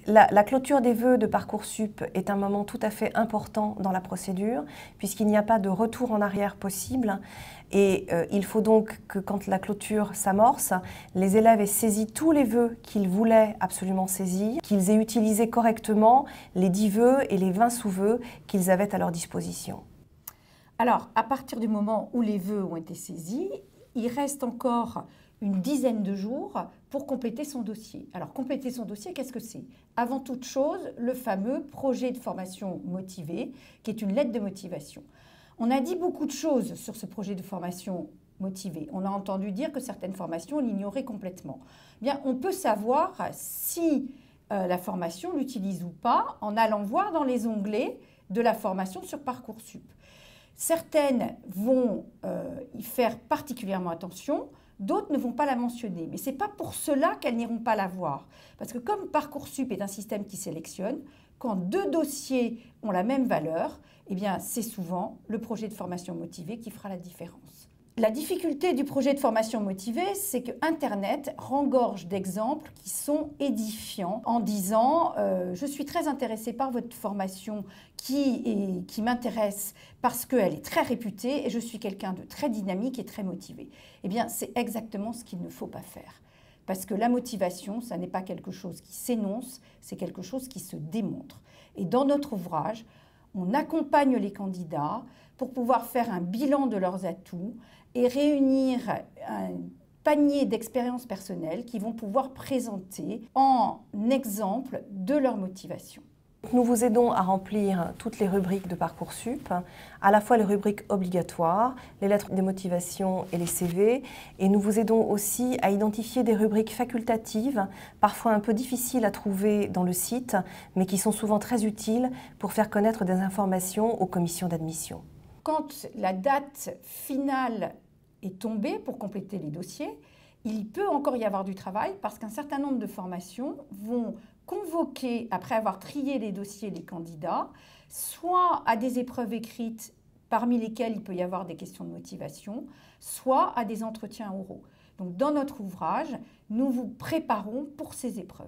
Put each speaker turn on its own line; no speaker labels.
La clôture des vœux de Parcoursup est un moment tout à fait important dans la procédure, puisqu'il n'y a pas de retour en arrière possible. Et il faut donc que quand la clôture s'amorce, les élèves aient saisi tous les vœux qu'ils voulaient absolument saisir, qu'ils aient utilisé correctement les 10 vœux et les 20 sous-vœux qu'ils avaient à leur disposition.
Alors, à partir du moment où les vœux ont été saisis, il reste encore une dizaine de jours pour compléter son dossier. Alors, compléter son dossier, qu'est-ce que c'est? Avant toute chose, le fameux projet de formation motivé, qui est une lettre de motivation. On a dit beaucoup de choses sur ce projet de formation motivé. On a entendu dire que certaines formations l'ignoraient complètement. Bien, on peut savoir si la formation l'utilise ou pas en allant voir dans les onglets de la formation sur Parcoursup. Certaines vont y faire particulièrement attention, d'autres ne vont pas la mentionner. Mais ce n'est pas pour cela qu'elles n'iront pas la voir. Parce que comme Parcoursup est un système qui sélectionne, quand 2 dossiers ont la même valeur, eh bien, c'est souvent le projet de formation motivé qui fera la différence. La difficulté du projet de formation motivé, c'est que Internet regorge d'exemples qui sont édifiants en disant je suis très intéressée par votre formation qui m'intéresse parce qu'elle est très réputée et je suis quelqu'un de très dynamique et très motivé. Eh bien, c'est exactement ce qu'il ne faut pas faire. Parce que la motivation, ça n'est pas quelque chose qui s'énonce, c'est quelque chose qui se démontre. Et dans notre ouvrage, on accompagne les candidats pour pouvoir faire un bilan de leurs atouts et réunir un panier d'expériences personnelles qui vont pouvoir présenter en exemple de leur motivation.
Nous vous aidons à remplir toutes les rubriques de Parcoursup, à la fois les rubriques obligatoires, les lettres de motivation et les CV, et nous vous aidons aussi à identifier des rubriques facultatives, parfois un peu difficiles à trouver dans le site, mais qui sont souvent très utiles pour faire connaître des informations aux commissions d'admission.
Quand la date finale est tombée pour compléter les dossiers, il peut encore y avoir du travail parce qu'un certain nombre de formations vont convoquer, après avoir trié les dossiers des candidats, soit à des épreuves écrites parmi lesquelles il peut y avoir des questions de motivation, soit à des entretiens oraux. Donc dans notre ouvrage, nous vous préparons pour ces épreuves.